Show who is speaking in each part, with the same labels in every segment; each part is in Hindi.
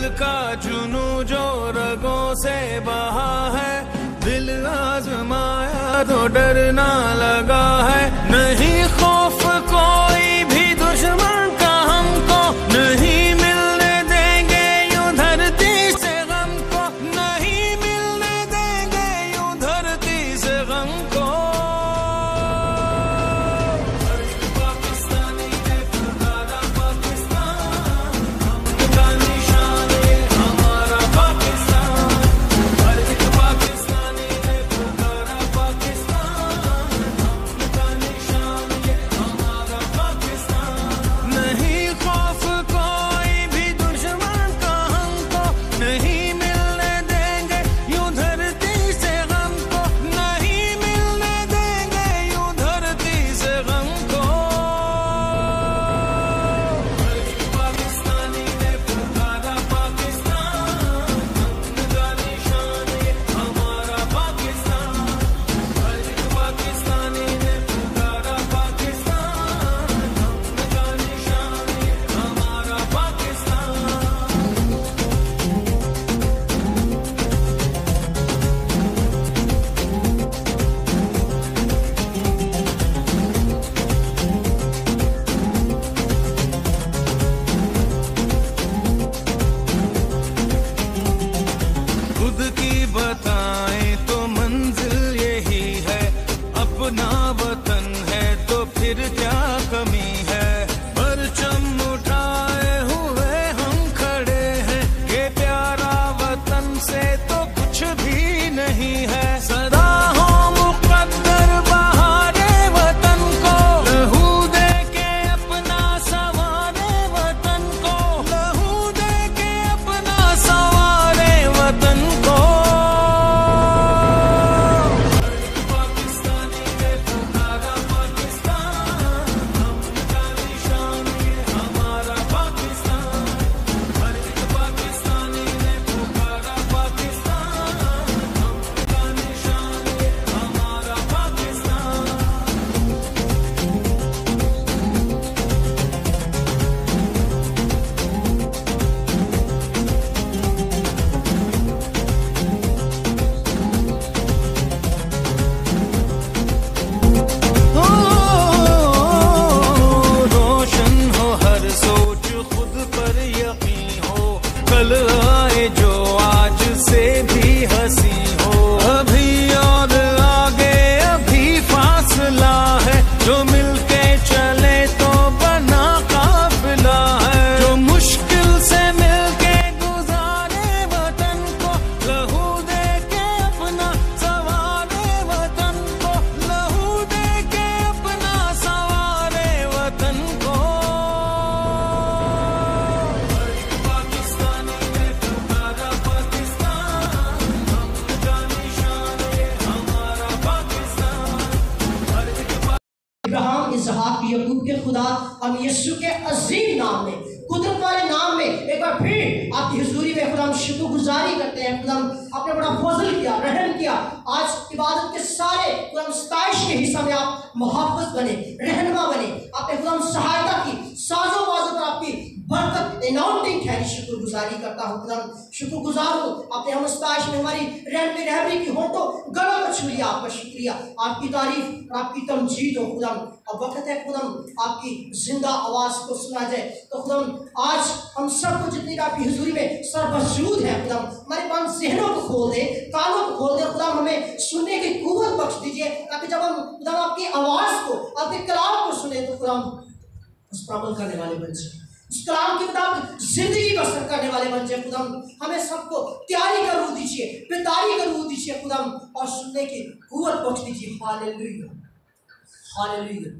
Speaker 1: दिल का जुनू जो रगों से बहा है, दिल आजमाया तो डरना लगा है। नहीं खौफ कोई भी दुश्मन का हमको, नहीं मिलने देंगे यूं धरती से गम को, नहीं मिलने देंगे यूं धरती से गम को। पाकिस्तानी है पुकारा पाकिस्तान, हमका निशान ये हमारा पाकिस्तान। हर एक पाकिस्तानी है पुकारा पाकिस्तान, हमका निशान ये हमारा पाकिस्तान। नहीं खौफ कोई भी दुश्मन का हमको, नहीं मिलने देंगे यूं धरती से गम को, नहीं मिलने देंगे यूं धरती से गम को। हर एक पाकिस्तानी ने पुकारा पाकिस्तान, हमका निशान ये हमारा पाकिस्तान। हर एक पाकिस्तानी ने पुकारा पाकिस्तान, हमका निशान ये हमारा पाकिस्तान। खुद की बताएं तो मंजिल यही है, अपना वतन है तो फिर क्या कमी है। परचम उठाए हुए हम खड़े हैं, ये प्यारा वतन से तो कुछ भी नहीं है। सदा हो मुकद्दर बहारे वतन को, लहू दे के अपना सवारे वतन को, लहू दे के अपना सवारे वतन को। पाकिस्तानी है पुकारा पाकिस्तान, हमका निशान ये हमारा पाकिस्तान। हर एक पाकिस्तानी ने पुकारा पाकिस्तान, हमका निशान ये हमारा पाकिस्तान। ओ, रोशन हो हर सोच, खुद पर यकीन हो, कल आए जो आज से भी हंसी हो। अभी और आगे अभी फासला है, जो मिलके चले तो बना काफिला है। जो मुश्किल से मिलके गुजारे वतन को, लहू दे के अपना सवारे वतन को, लहू दे के अपना सवारे वतन को। हर एक पाकिस्तानी ने पुकारा पाकिस्तान, हमका निशान ये हमारा पाकिस्तान। हर एक
Speaker 2: इब्राहिम, इसहाक, यकूब के खुदा हम यीशु के अजीम नाम में, कुदरत वाले नाम में एक बार फिर आपकी हुजूरी में खुदा हम शुक्रगुजारी करते हैं। खुदा आपने बड़ा फजल किया, रहम किया। आज इबादत के सारे खुदा सताइश के हिस्सा में आप मुहाफ़िज़ बने, रहनुमा बने। आपने खुदा सहायता की, साजो बाजो पर आपकी बरकत अनाउंटिंग ठहरी। शुक्रगुजारी करता हूँ खुदा, शुक्रगुजार हूँ। आपने हम सताइश में हमारी रहबरी की हो तो गलों को छू लिया। आपका शुक्रिया, आपकी तारीफ और आपकी तमजीद हो खुदा। अब वक्त है खुदा आपकी जिंदा आवाज़ को सुना जाए। तो खुदा आज हम सबको जितनी भी आपकी हुजूरी में सरबसूद है खुदा, हमारे पास ज़हनों को खोल दे, कानों को खोल दे खुदा। हमें सुनने की कुव्वत बख्श दीजिए, ताकि जब हम खुदा आपकी आवाज़ को, आपके कलाम को सुने तो खुदा उस पर अमल करने वाले बन जाए, उस कलाम के मुताबिक जिंदगी बसर करने वाले बन जाए। खुदा हमें सबको तैयारी का रूह दीजिए, बेदारी का रूह दीजिए खुदा, और सुनने की कुव्वत बख्श दीजिए। Hallelujah, hallelujah,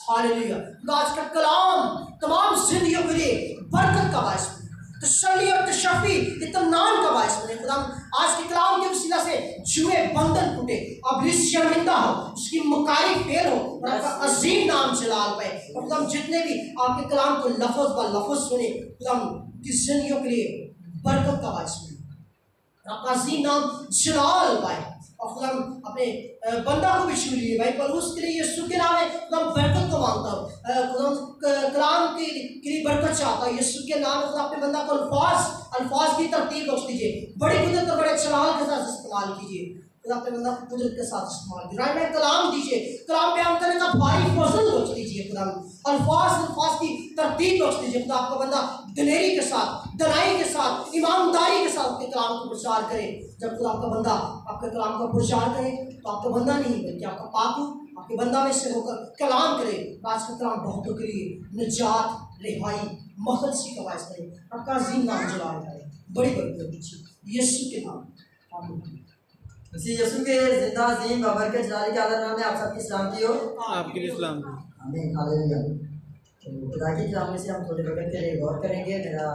Speaker 2: hallelujah. आज का कलाम तमाम जिंदगियों के लिए बरकत का बायस बने, तसल्ली और तशफ़ी, इत्मीनान का बायस बने। खुदा आज के कलाम के वसीला से जुए बंधन टूटे, इब्लीस शर्मिंदा हो, उसकी मकारी फेल हो, और आपका अजीम नाम जलाल पाए। और खुदा जितने भी आपके कलाम को लफ्ज़ ब लफ्ज़ सुने, खुदा की जिंदगियों के लिए बरकत का बायस बने, आपका अजीम नाम जलाल पाए। और खुदा अपने बंदा को भी चुन लिए भाई पलूस के लिए यीशु के नाम में खुदा बरकत को मांगता हूँ, खुदा कलाम के लिए बरकत चाहता हूँ यीशु के नाम में। खुदा अपने बंदा को अल्फाज की तरतीब बख्श दीजिए, बड़ी कुदरत और बड़े चलाल के साथ इस्तेमाल कीजिए। खुदा अपने बंदा को कुदरत के साथ इस्तेमाल कीजिए। राइट में कलाम दीजिए, कलाम बयान करने का भारी फजल बख्श दीजिए। खुदा अल्फाज की तरतीब बख्श दीजिए। खुदा आपका बंदा दिलेरी के साथ, दनाई के साथ, ईमानदारी के साथ अपने कलाम को प्रचार करे। जब खुदा आपका बंदा आपके कलाम का प्रचार करे तो आपका बंदा नहीं बल्कि आपका पाकू आपके बंदा में से होकर कलाम करे। आज का कलाम बहुतों के लिए निजात, रिहाई, मखलसी का बायस करे। आपका अजीम नाम जलाल करे, बड़ी बड़ी यीशु के नाम आमीन।
Speaker 3: उसी यीशु के जिंदा अजीम बाबर के जलाली के आला नाम में आप सबकी सलामती हो।
Speaker 1: आपके लिए सलाम।
Speaker 3: आमीन, हालेलुया। तो खुदा के कलाम में से हम थोड़े वक्त के लिए गौर करेंगे। मेरा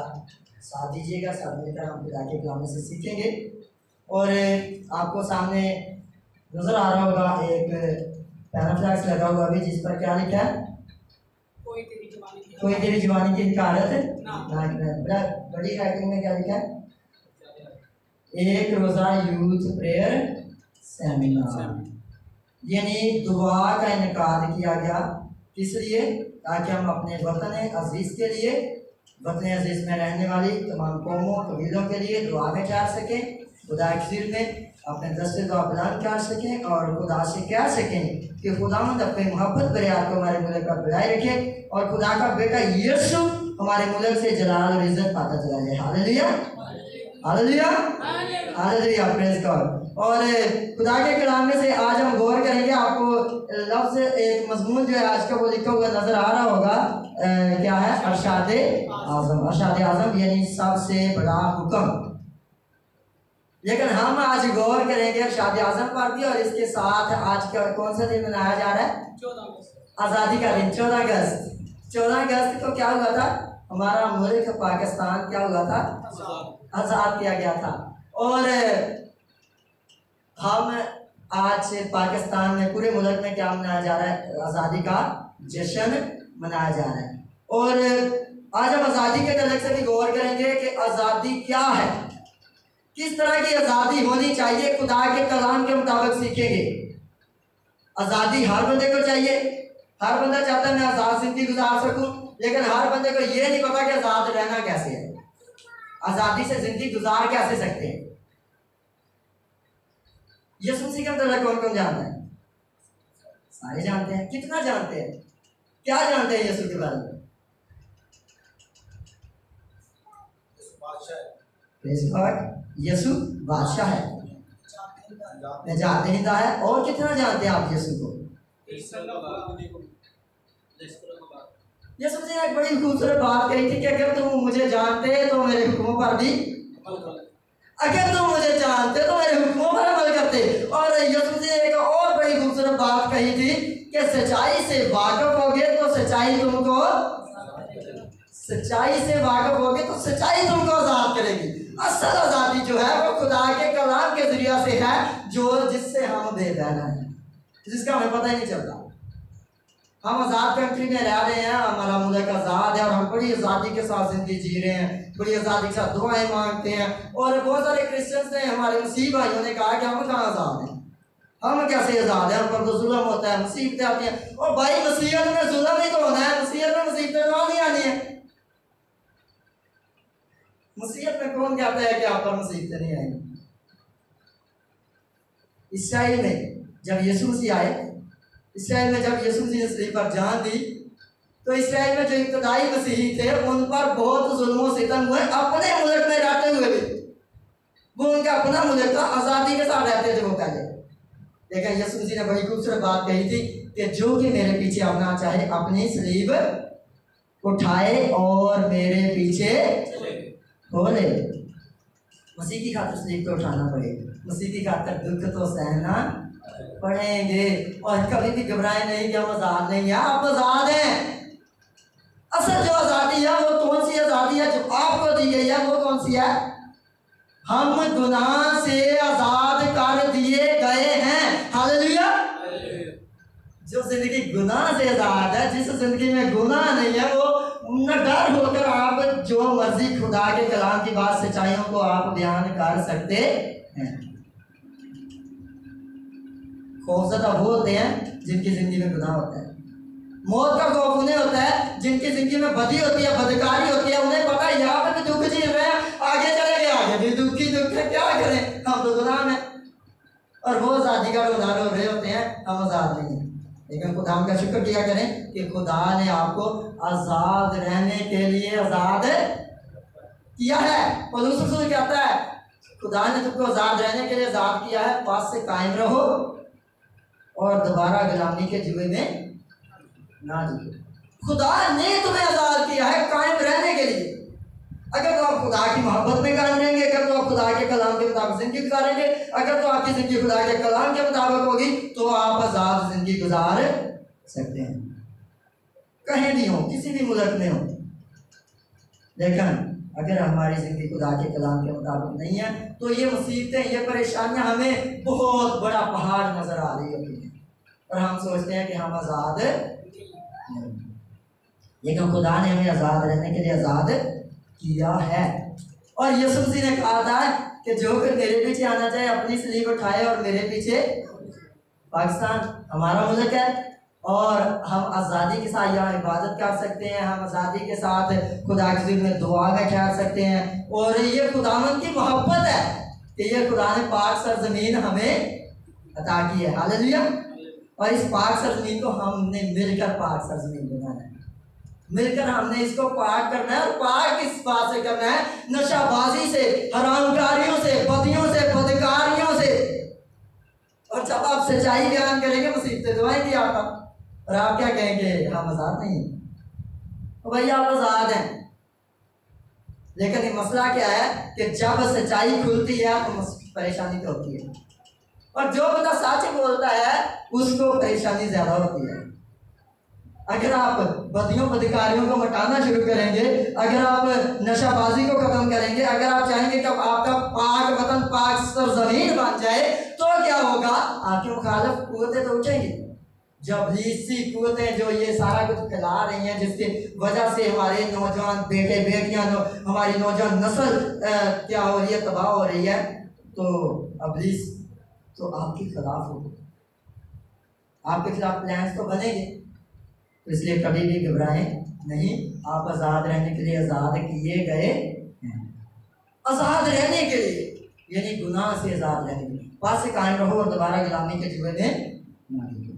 Speaker 3: साथ दीजिएगा, साथ मिलकर हम खुदा के कलाम में से सीखेंगे। और आपको सामने नजर आ रहा होगा एक पैराफ्लैक्स लगा हुआ भी, जिस पर क्या लिखा है? कोई तेरी जवानी की हिकारत ना। बड़ी राइटिंग में क्या लिखा है? एक रोज़ा यूथ प्रेयर सेमिनार, यानी दुआ का इनकार किया गया। किस लिए? ताकि हम अपने वतन अजीज़ के लिए, वतन अजीज़ में रहने वाली तमाम कौमों कबीलों के लिए दुआ में जा सकें, खुदा के में अपने दस्ते दुआ बयान कर सकें और खुदा से कह सकें कि खुदावंद अपने मोहब्बत बरियात को हमारे मुल्क पर बढ़ाए रखे और खुदा का बेटा यीशु हमारे मुल्क से जलाल और इज्जत पाता चला जाए। Hallelujah, hallelujah, hallelujah, praise God. और खुदा के कलाम में से आज हम गौर करेंगे। आपको लफ्ज़ एक मजमून जो है आज का वो लिखा हुआ नज़र आ रहा होगा। क्या है? अरशाद आज़म। अरशाद आज़म यानी सबसे बड़ा हुक्म। लेकिन हम आज गौर करेंगे अरशाद आज़म पर भी। और इसके साथ आज का कौन सा दिन मनाया जा रहा है? 14 आज़ादी का दिन, 14 अगस्त। 14 अगस्त को क्या हुआ था? हमारा मुल्क पाकिस्तान क्या हुआ था? आज़ाद किया गया था। और हम आज पाकिस्तान में पूरे मुल्क में क्या मनाया जा रहा है? आज़ादी का जश्न मनाया जा रहा है। और आज हम आज़ादी के तलक से भी गौर करेंगे कि आज़ादी क्या है, किस तरह की आज़ादी होनी चाहिए। खुदा के कलाम के मुताबिक सीखेंगे। आज़ादी हर बंदे को चाहिए। हर बंदा चाहता है मैं आज़ाद जिंदगी गुजार सकूं, लेकिन हर बंदे को ये नहीं पता कि आज़ाद रहना कैसे है, आज़ादी से जिंदगी गुजार कैसे सकते हैं। यीशु मसीह का मतलब कौन कौन जानता है? सारे जानते हैं। कितना जानते हैं? क्या जानते हैं यीशु के बारे में? यीशु बादशाह है, निजात दहिंदा है। और कितना जानते हैं आप यीशु को? यीशु मसीह ने एक बड़ी खूबसूरत बात कही थी कि अगर तुम मुझे जानते तो मेरे हुक्मों पर भी, अगर तुम मुझे जानते तो मेरे हुक्मों पर अमल करते। और यीशु मसीह ने एक और बड़ी खूबसूरत बात कही थी कि सच्चाई से वाकिफ होगे तो सच्चाई तुमको, सच्चाई से वाकिफ होगे तो सच्चाई तुमको आज़ाद करेगी। असल आज़ादी जो है वो खुदा के कलाम के जरिया से है, जो जिससे हम बेबैना हैं, जिसका हमें पता ही नहीं चलता। हम आज़ाद कंट्री में रह रहे हैं, हमारा मुल्क आज़ाद है और हम बड़ी आज़ादी के साथ ज़िंदगी जी रहे हैं, बड़ी आज़ादी के साथ दुआएं मांगते हैं। और बहुत सारे क्रिश्चियंस ने, हमारे मसीह भाइयों ने कहा कि हम कहाँ आज़ाद हैं, हम कैसे आज़ाद हैं, हम पर तो जुल्म होता है, मुसीबतें आती हैं। और भाई मसीहत में जुल्म ही तो होना है, मसीहत में मुसीबतें नहीं आनी है। मुसीबत में कौन कहता है कि आप पर मुसीबतें नहीं आएंगी? इसराइल में जब यीशु मसीह आए, इसराइल में जब यीशु मसीह ने सलीब पर जान दी, तो इसराइल में जो इब्तदाई मसीही थे उन पर बहुत जुल्म सितम हुए, अपने मुल्क में रहते हुए भी। वो उनका अपना मुल्क था, आज़ादी के साथ रहते थे वो पहले। लेकिन यीशु मसीह ने बड़ी खूबसूरत बात कही थी कि जो कि मेरे पीछे आना चाहे अपनी सलीब उठाए और मेरे पीछे बोले। मसीह की खातिर सलीब को उठाना पड़ेगा, मसीह की खातिर दुख तो सहना पड़ेंगे। और कभी भी घबराए नहीं कि हम आज़ाद नहीं है, आप आज़ाद हैं। असल जो आज़ादी है वो कौन सी आज़ादी है जो आपको दी गई है? वो कौन सी है? हम गुनाह से आज़ाद कर दिए गए हैं। हालेलुया। जो जिंदगी गुनाह से आज़ाद है, जिस जिंदगी में गुनाह नहीं है, वो न डर होकर आप जो मर्जी खुदा के कलाम की बात सच्चाइयों को आप बयान कर सकते हैं। खौफज़दा वो होते हैं जिनकी ज़िंदगी में गुनाह होता है। मौत का खौफ उन्हें होता है जिनकी ज़िंदगी में बदी होती है, बदकारी होती है। उन्हें पता है यहाँ पे भी दुख जी रहे हैं, आगे चले गए, आगे भी दुख है, क्या करें, हम तो गुलाम हैं। और वो आज़ादी का गुलाम हो रहे होते हैं, हम आज़ाद नहीं हैं। लेकिन खुदा का शुक्र किया करें कि खुदा ने आपको आज़ाद रहने के लिए आज़ाद किया है। पौलुस रसूल कहता है खुदा ने तुमको आज़ाद रहने के लिए आज़ाद किया है, पास से कायम रहो और दोबारा गुलामी के जुए में ना जियो। खुदा ने तुम्हें आज़ाद किया है कायम रहने के लिए। अगर तो आप खुदा की मोहब्बत में कायम रहेंगे, अगर तो आप खुदा के कलाम के मुताबिक जिंदगी गुजारेंगे, अगर तो आपकी जिंदगी खुदा के कलाम के मुताबिक होगी, तो आप आज़ाद जिंदगी गुजार सकते हैं, कहीं भी हो, किसी भी मुल्क में हो। लेकिन अगर हमारी जिंदगी खुदा के कलाम के मुताबिक नहीं है, तो ये मुसीबतें, ये परेशानियां हमें बहुत बड़ा पहाड़ नजर आ रही होती हैं और हम सोचते हैं कि हम आज़ाद नहीं। लेकिन खुदा ने हमें आज़ाद रहने के लिए आज़ाद किया है। और यीशु मसीह ने कहा था कि जो कोई मेरे पीछे आना चाहे अपनी सलीब उठाए और मेरे पीछे। पाकिस्तान हमारा मुल्क है और हम आज़ादी के साथ यहाँ इबादत कर सकते हैं, हम आज़ादी के साथ खुदा की ज़िद में दुआ में ठहर सकते हैं। और ये खुदावंद की मोहब्बत है कि ये खुदा ने पाक सरज़मीन हमें अता की है। हालेलुया। और इस पाक सरज़मीन को हमने मिलकर पाक सरज़मीन बनाना है, मिलकर हमने इसको पाक करना है। और पाक किस बात से करना है? नशाबाजी से, हरामकारियों से, बदियों से, बदकारियों से। और जब आप सच्चाई बयान करेंगे मुसीबतें दुआएंगी आपका, और आप क्या कहेंगे? हम आज़ाद नहीं हैं। तो भाई आप आज़ाद हैं, लेकिन ये मसला क्या है कि जब सच्चाई खुलती है तो परेशानी तो होती है। और जो बंदा सच बोलता है उसको परेशानी ज़्यादा होती है। अगर आप बदियों बदकारियों को मिटाना शुरू करेंगे, अगर आप नशाबाजी को ख़त्म करेंगे, अगर आप चाहेंगे कि आपका पाक वतन पाक सरज़मीन बन जाए, तो क्या होगा? आपके मुखालिफ कुव्वतें तो उठेंगी। जब इसी कुव्वतें जो ये सारा कुछ फैला रही हैं, जिसकी वजह से हमारे नौजवान बेटे बेटियां, हमारी नौजवान नस्ल क्या हो रही है, तबाह हो रही है, तो अबलीस तो आपके खिलाफ होगा, आपके खिलाफ प्लान्स तो बनेंगे। तो इसलिए कभी भी घबराएं नहीं, आप आज़ाद रहने के लिए आज़ाद किए गए हैं। आज़ाद रहने के लिए यानी गुनाह से आज़ाद रहने के लिए पास से कायम रहो और दोबारा गुलामी के जुए में ना गिरो।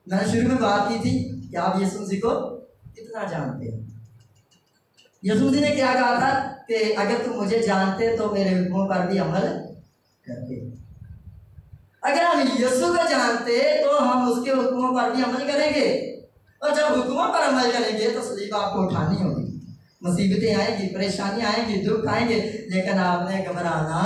Speaker 3: मैंने शुरू में बात की थी कि आप यीशु मसीह को कितना जानते हैं। यीशु मसीह ने क्या कहा था कि अगर तुम मुझे जानते तो मेरे हुक्मों पर भी अमल करते। अगर हम यीशु को जानते तो हम उसके हुक्मों पर भी अमल करेंगे, और जब हुक्मों पर अमल करेंगे तो सलीब आपको उठानी होगी। मुसीबतें आएंगी, परेशानियां आएंगी, दुख आएंगे, लेकिन आपने घबराना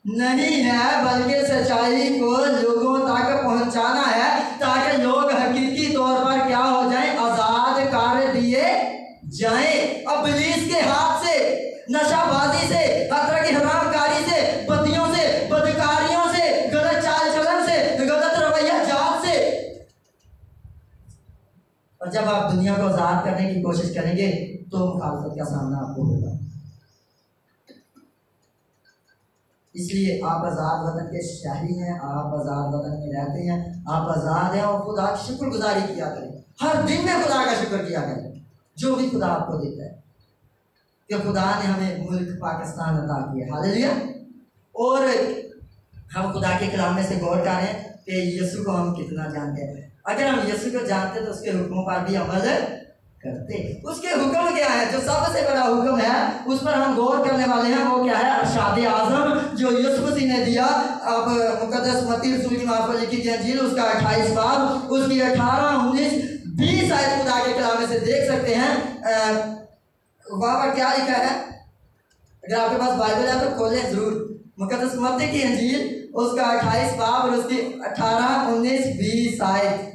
Speaker 3: नहीं है, बल्कि सच्चाई को लोगों तक पहुंचाना है, ताकि लोग हकीकी तौर पर क्या हो जाएं? आज़ाद कर दिए जाएं। अब इब्लीस के हाथ से, नशाबाजी से, हर तरह की हरामकारी से, बदियों से, बदकारियों से, गलत चाल चलन से, गलत रवैया जात से। और जब आप दुनिया को आज़ाद करने की कोशिश करेंगे तो मुखालफत का सामना आपको होगा। इसलिए आप आज़ाद वतन के शहरी हैं, आप आज़ाद वतन में रहते हैं, आप आज़ाद हैं, और खुदा की शुक्रगुजारी किया करें। हर दिन में खुदा का शुक्र किया करें जो भी खुदा आपको देता है, कि खुदा ने हमें मुल्क पाकिस्तान अता किया। हालेलुया। और हम खुदा के कलाम में से गौर करें कि यीशु को हम कितना जानते हैं। अगर हम यीशु को जानते तो उसके हुक्मों पर भी अमल करते। उसके हुक्म क्या है? जो सबसे बड़ा हुक्म है उस पर हम गौर करने वाले हैं, वो क्या है? अरशाद आज़म जो यीशु मसीह ने दिया। अब मुकद्दस मत्ती रसूल की मार्फत लिखी गई इंजील उसका 28 बाब उसकी 18, 19, 20 आयत खुदा के कलाम में से देख सकते हैं। वहाँ पर क्या लिखा है? अगर आपके पास बाइबल है तो खोलें जरूर। मुकद्दस मत्ती की इंजील उसका 28 बाब और उसकी 18, 19, 20 आयत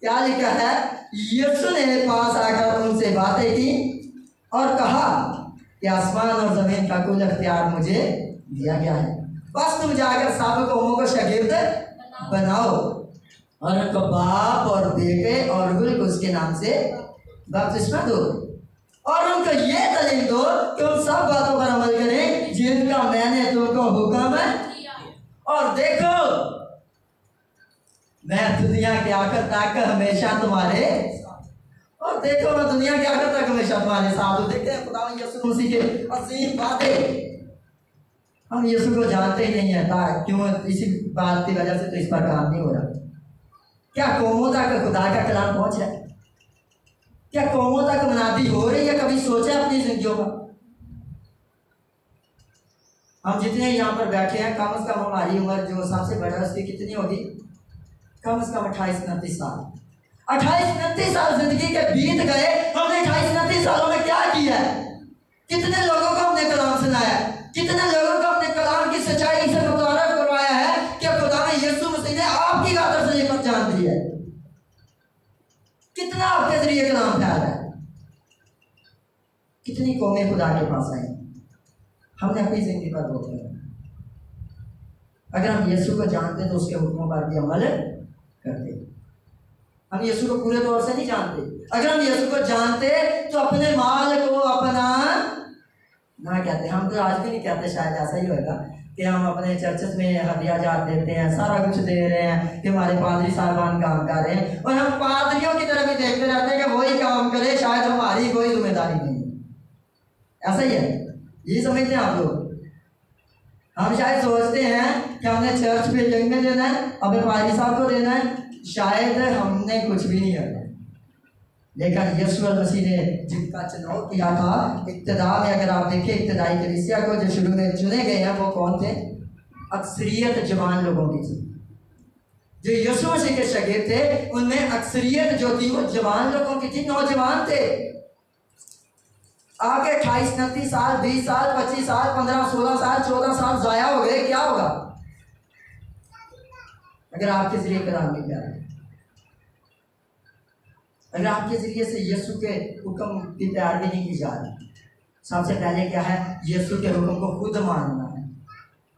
Speaker 3: क्या लिखा है? यीशु ने पास आकर उनसे बातें की और कहा कि आसमान और ज़मीन का कुल अख्तियार मुझे दिया गया है, बस तुम जाकर सब कौमों को शागिर्द बनाओ और उनको बाप और बेटे और रूह उसके नाम से बपतिस्मा दो, और उनको ये तालीम दो कि उन सब बातों पर अमल करें जिनका मैंने तुमको हुक्म है। और देखो दुनिया के आखिर तक हमेशा तुम्हारे, और देखो ना दुनिया के आखिर तक हमेशा तुम्हारे साथ। तो देखते हैं खुदा यीशु मसीह के अजीम वादे। हम यीशु को जानते ही नहीं है, क्यों? इसी बात की वजह से तो इस पर काम नहीं हो रहा। क्या कौमों तक खुदा का कलाम पहुंच रहा है? क्या कौमों तक मनादी हो रही है? कभी सोचा अपनी जिंदगियों का? हम जितने यहाँ पर बैठे हैं, कम से कम हमारी उम्र जो सबसे बड़ा उसकी कितनी होगी? कम से कम 28-29 साल। 28-29 साल जिंदगी के बीत गए। हमने 28-29 सालों में क्या किया है? कितने लोगों को हमने कलाम सुनाया है? कितने लोगों को हमने कलाम की सच्चाई से मुतारफ करवाया है कि खुदा ने यीशु मसीह ने आपकी खातिर से ये पर जान दी है? कितना आपके जरिए कलाम फैल रहा है? कितनी कौमें खुदा के पास आई? हमने अपनी जिंदगी पर रोक लिया। अगर हम यीशु को जानते तो उसके हुक्मों पर भी अमल करते। हम यीशु को पूरे तौर से नहीं जानते। अगर हम यीशु को जानते तो अपने माल को अपना ना कहते। हम तो आज भी नहीं कहते, शायद ऐसा ही होगा कि हम अपने चर्चेस में हदिया जात देते हैं, सारा कुछ दे रहे हैं कि हमारे पादरी साहबान काम कर रहे हैं, और हम पादरियों की तरफ भी देखते रहते हैं कि वही काम करे, शायद हमारी कोई जिम्मेदारी नहीं है। ऐसा ही है, ये समझते हैं आप लोग? हम शायद सोचते हैं कि हमने चर्च पे जंग में देना है, अपने पादरी साहब को देना है, शायद हमने कुछ भी नहीं करना। लेकिन यीशु मसीह ने जिनका चुनाव किया था इब्तिदा में, अगर आप देखें इब्तिदाई कलीसिया को जो शुरू में चुने गए हैं वो कौन थे? अक्सरियत जवान लोगों की थी। जो यीशु मसीह के शागिर्द थे उनमें अक्सरियत जो थी वो जवान लोगों की थी, नौजवान थे। आगे 28-29 साल, 20 साल, 25 साल, 15, 16 साल, 14 साल जाया हो गए, क्या होगा अगर आपके जरिए कलाम नहीं किया? अगर आपके जरिए से यीशु के हुक्म की पैरवी नहीं की जा रही? सबसे पहले क्या है? यीशु के हुक्म को खुद मानना है।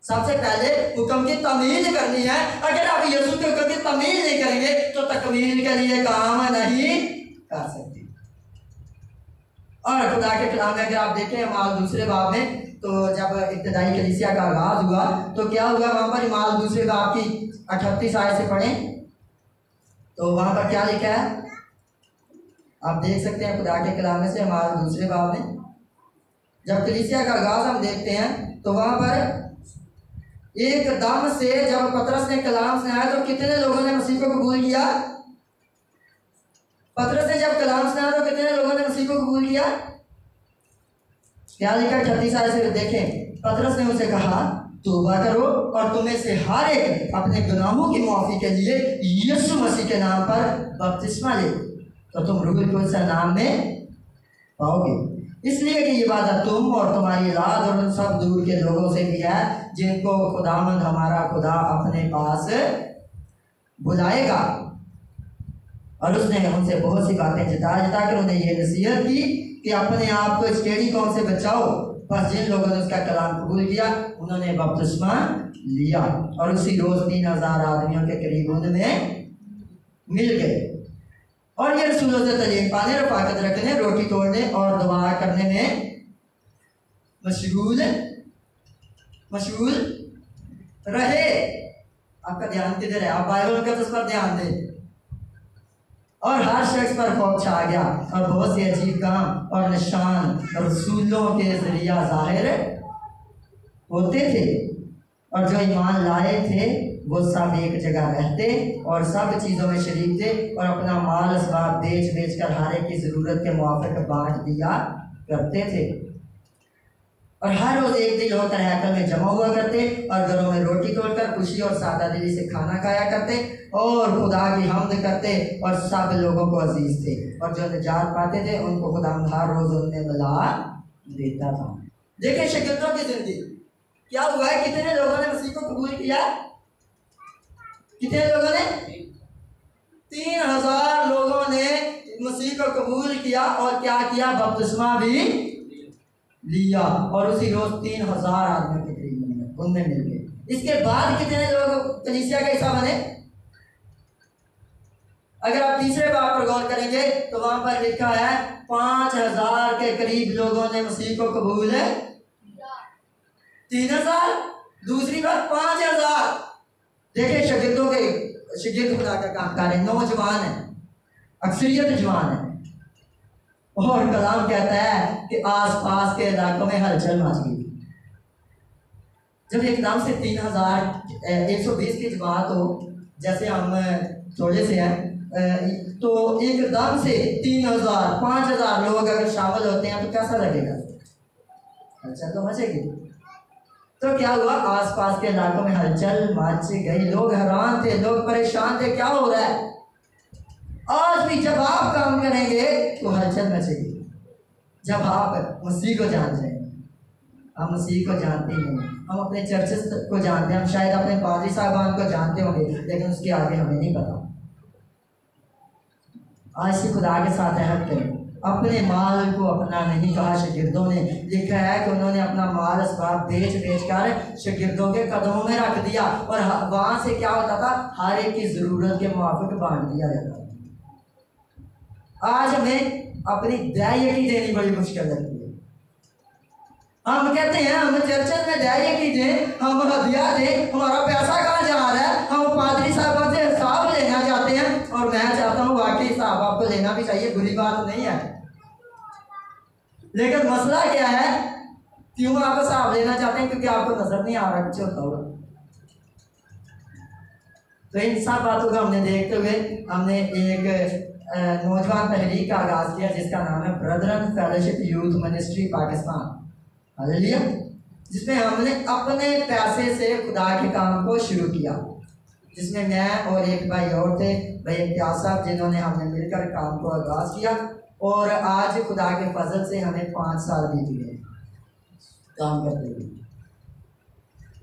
Speaker 3: सबसे पहले हुक्म की तमील करनी है। अगर आप यीशु के हुक्म की तमील नहीं करेंगे तो तकमील के लिए काम नहीं कर सकते। और खुदा के कलाम में अगर आप देखें माल दूसरे बाब में, तो जब इब्तिदाई कलीसिया का आगाज हुआ तो क्या हुआ? वहां पर माल दूसरे बाब की 38 आयत से पढ़ें तो वहां पर क्या लिखा है आप देख सकते हैं। खुदा के कलाम में से माल दूसरे बाब में जब कलीसिया का आगाज हम देखते हैं तो वहां पर एकदम से जब पतरस ने कलाम सुनाया तो कितने लोगों ने मसीह को कबूल किया? पतरस ने जब कलाम सुनाया तो कितने लोगों ने मसीह को कबूल किया? क्या लिखा 38 आयत से देखें। पतरस ने उसे कहा तौबा करो और तुम्हें से हर एक अपने गुनाहों की माफी के लिए यीशु मसीह के नाम पर बपतिस्मा ले, तो तुम रूह कुद्स के नाम में पाओगे। इसलिए कि ये इबादत तुम और तुम्हारी औलाद और उन सब दूर के लोगों से भी है जिनको खुदावंद हमारा खुदा अपने पास बुलाएगा। और उसने उनसे बहुत सी बातें जता कर उन्हें ये नसीहत की कि अपने आप को इस टेढ़ी कौम से बचाओ। बस जिन लोगों ने उसका कलाम कबूल किया उन्होंने बपतिस्मा लिया और उसी रोज 3000 आदमियों के करीब उनमें मिल गए। और ये रसूलों से तलीम पाने, रफाकत रखने, रोटी तोड़ने और दुआ करने में मशगूल रहे। आपका ध्यान किधर है? आप बाइबल के उस पर ध्यान दें। और हर शख्स पर खौफ छा गया और बहुत से अजीब काम और निशान रसूलों के जरिया जाहिर होते थे। और जो ईमान लाए थे वो सब एक जगह रहते और सब चीज़ों में शरीक थे और अपना माल असबाब बेच कर हर एक की ज़रूरत के मुआफ़िक बांट दिया करते थे। और हर रोज़ एक दिन होकर हैकल में जमा हुआ करते और घरों में रोटी तोड़कर खुशी और सादा दिली से खाना खाया करते और खुदा की हम्द करते और सब लोगों को अजीज थे। और जो निजात पाते थे उनको खुदा हर रोज़ उनमें मिला देता था। देखिए शागिर्दों की जिंदगी क्या हुआ है? कितने लोगों ने मसीह को कबूल किया? कितने लोगों ने? 3000 लोगों ने मसीह को कबूल किया और क्या किया? बपतिस्मा भी लिया। और उसी रोज 3000 आदमियों के करीब उनमें मिल गए। इसके बाद कितने लोग कलीसिया का हिस्सा बने? अगर आप तीसरे बाब पर गौर करेंगे तो वहां पर लिखा है 5000 के करीब लोगों ने मसीह को कबूल है। 3000 दूसरी बात 5000। देखिए शागिर्दों के शागिर्द खुदा का काम कर रहे हैं, नौजवान है, अक्सरियत जवान है। और कलाम कहता है कि आसपास के इलाकों में हलचल मच गई। जब एकदम से 3120 की जमात हो, जैसे हम थोड़े से हैं, तो एकदम से 3000-5000 लोग अगर शामिल होते हैं तो कैसा लगेगा? हलचल तो मचेगी। तो क्या हुआ, आसपास के इलाकों में हलचल मच गई, लोग हैरान थे, लोग परेशान थे, क्या हो रहा है? आज भी जब आप काम करेंगे तो हलचल मचेगी। जब आप मसीह को जान जाएंगे, हम मसीह को जानते ही नहीं, हम अपने चर्चेस को जानते हैं, हम शायद अपने पादरी साहबान को जानते होंगे, लेकिन उसके आगे हमें नहीं पता। आज से खुदा के साथ अहद करें, अपने माल को अपना नहीं कहा। शागिर्दों ने लिखा है कि उन्होंने अपना माल असबाब बेच कर शागिर्दों के कदमों में रख दिया, और वहां से क्या होता था, हर एक की जरूरत के मुआफिक बांट दिया जाता था। आज हमें अपनी दायकी देनी बड़ी मुश्किल लगती है। हम कहते हैं हम चर्च में दायकी दें, हम हदिया दें, हमारा पैसा कहाँ जा रहा है, हम पादरी साहब से हिसाब लेना चाहते हैं। और मैं चाहता हूँ वाकई हिसाब आपको लेना भी चाहिए, बुरी बात नहीं है, लेकिन मसला क्या है, क्यों आप हिसाब लेना चाहते हैं? क्योंकि आपको नजर नहीं आ रहा कुछ होता होगा। तो इन सब बातों को हमने देखते हुए हमने एक नौजवान तहरीक का आगाज किया जिसका नाम है Brethren fellowship youth ministry Pakistan, hallelujah, जिसमें हमने अपने पैसे से खुदा के काम को शुरू किया, जिसमें मैं और एक भाई और थे, भाई इम्तियाज साहब, जिन्होंने हमने मिलकर काम को आगाज किया। और आज खुदा के फजल से हमें 5 साल बीत गए काम करते हुए।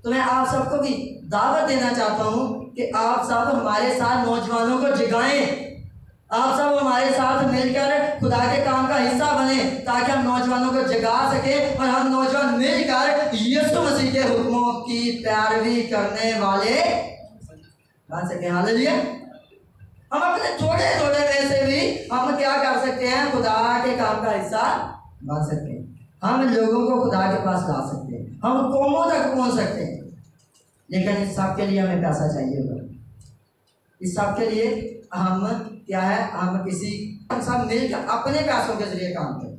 Speaker 3: तो मैं आप सबको भी दावत देना चाहता हूँ कि आप सब हमारे साथ नौजवानों को जगाएं, आप सब हमारे साथ मिलकर खुदा के काम का हिस्सा बने, ताकि हम नौजवानों को जगा सके और हम नौजवान मिलकर यीशु मसीह के हुक्मों की पैरवी करने वाले बन सके। हालेलुया। हम अपने थोड़े थोड़े में से भी हम क्या कर सकते हैं, खुदा के काम का हिस्सा बन सकते हैं। हम लोगों को खुदा के पास ला सकते हैं, हम कौमों तक पहुंच सकते हैं, लेकिन इस सब के लिए हमें पैसा चाहिए होगा। इस सब के लिए हम क्या है, हम सब मिलकर अपने पैसों के जरिए काम करें।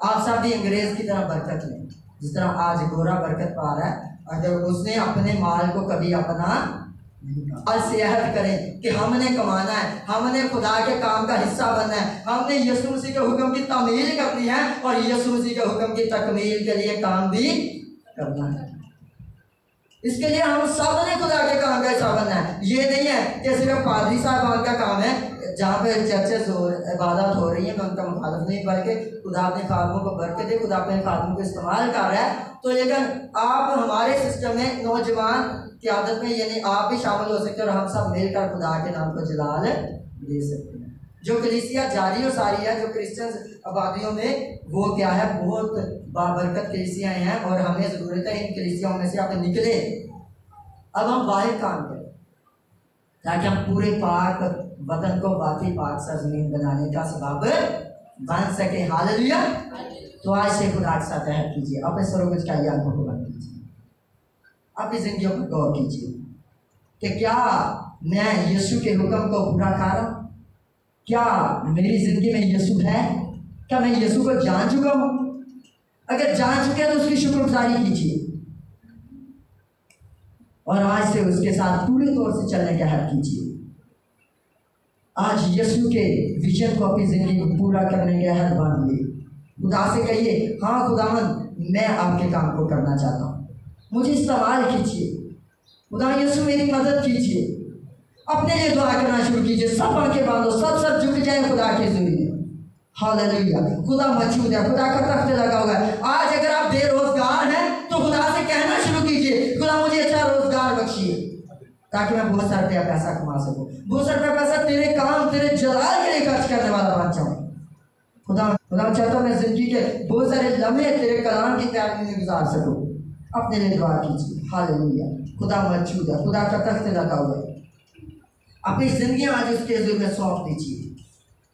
Speaker 3: आप सब भी अंग्रेज की तरह बरकत लें, जिस तरह आज गोरा बरकत पा रहा है, अगर उसने अपने माल को कभी अपना और सेहत करें कि हमने कमाना है, हमने खुदा के काम का हिस्सा बनना है, हमने यीशु मसीह के हुक्म की तामील करनी है और यीशु मसीह के हुक्म की तकमील के लिए काम भी करना है। इसके लिए हम सब ने खुदा के काम का हिस्सा बनना है। ये नहीं है कि सिर्फ पादरी साहबान का काम है, जहाँ पे चर्चेस इबादत हो रही है, मैं उनका मुखालिफ नहीं, बल्कि खुदा अपने खादमों को बरकत दे, खुदा अपने खादमों को इस्तेमाल कर रहा है। तो लेकिन आप हमारे सिस्टम में नौजवान की आदत में, यानी आप भी शामिल हो सकते हैं और हम सब मिलकर खुदा के नाम को जलाल दे सकते हैं। जो कलीसिया जारी और सारी है, जो क्रिश्चियन आबादियों में, वो क्या है, बहुत बाबरकत कलीसियाँ हैं और हमें ज़रूरत है इन कलीसियाओं में से आप निकले। अब हम बाहर काम करें ताकि हम पूरे पाक वतन को बाकी पाक सरजमीन बनाने का सबब बन सके। हालेलुया। तो आज से खुदा के साथ अहद कीजिए, अपने सरोगज का याद को बंद कीजिए, अपनी जिंदगियों पर गौर कीजिए कि क्या मैं यीशु के हुक्म को पूरा कर रहा हूँ, क्या मेरी जिंदगी में यीशु है, क्या मैं यीशु को जान चुका हूँ? अगर जान चुके हैं तो उसकी शुक्रगुजारी कीजिए और आज से उसके साथ पूरे तौर से चलने का अहद कीजिए। आज यीशु के विजन को अपनी जिंदगी को पूरा करने के अहद बांध लिए। खुदा से कहिए, हाँ खुदावंद, मैं आपके काम को करना चाहता हूँ, मुझे इस्तेमाल कीजिए। खुदा यीशु मेरी मदद कीजिए। अपने लिए दुआ करना शुरू कीजिए, सब आंखें बांधो, सब सब झुक जाए खुदा के ज़रिए। हालेलुया। खुदा मौजूद है, खुदा का तख्त लगा हुआ है। आज अगर आप बेरोजगार हैं तो खुदा से कहना शुरू कीजिए, खुदा मुझे अच्छा रोजगार बख्शिए ताकि मैं बहुत सारा पैसा कमा सकूं, बहुत सारा पैसा तेरे काम, तेरे जलाल के लिए खर्च करने वाला बन जाऊं। खुदा चाहता मैं जिंदगी के बहुत सारे लम्हे तेरे कलाम की तैयारी में गुजार सकूं। अपने लिए दुआ कीजिए। हालेलुया। खुदा मौजूद है, खुदा का तख्त लगा हुआ है। अपनी जिंदगी आज उसके हज़ूर में सौंप दीजिए।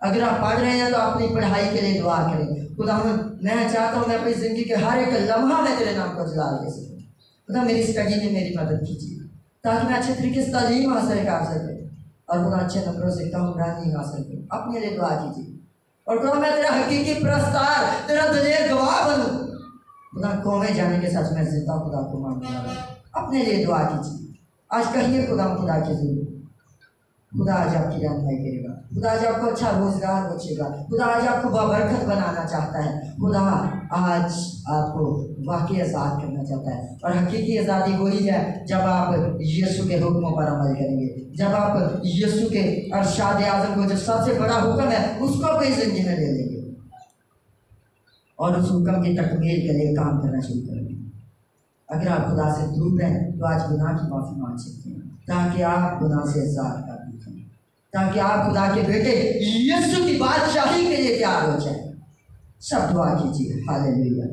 Speaker 3: अगर आप पढ़ रहे हैं तो अपनी पढ़ाई के लिए दुआ करें, खुदा मैं चाहता हूँ मैं अपनी ज़िंदगी के हर एक लम्हा में तेरे नाम को जलाल दे सकूँ। खुदा मेरी स्टडी में मेरी मदद कीजिए ताकि मैं अच्छे तरीके से तालीम हासिल कर सकूँ। और खुदा अच्छे नंबरों से कम रन नहीं हासिल करूँ। अपने लिए दुआ कीजिए और खुदा मैं तेरा हकीकी प्रस्तार, तेरा दलेर गवाह बनूं। खुदा कौमे जाने के सच में जिंदा खुदा को मानने वाला। अपने लिए दुआ कीजिए। आज कहिए खुदा के जरूर, खुदा आज आपकी रहनुमाई करेगा। खुदा आज आपको अच्छा रोजगार बचेगा। खुदा आज आपको बाबरकत बनाना चाहता है। खुदा आज आपको वाकई आज़ाद करना चाहता है। और हकीकी आज़ादी वही है जब आप यीशु के हुक्मों पर अमल करेंगे, जब आप यीशु के अरशाद आज़म को, जो सबसे बड़ा हुक्म है, उसको अपनी जिंदगी में ले लेंगे और उस हुक्म की तकमील के लिए काम करना शुरू करेंगे। अगर आप खुदा से दूर हैं तो आज गुनाह की माफ़ी मांग सकते हैं, ताकि आप गुनाह से आज़ाद कर सकें, ताकि आप खुदा के बेटे यीशु की बादशाही के लिए तैयार हो जाए। सब दुआ कीजिए। हालेलुया।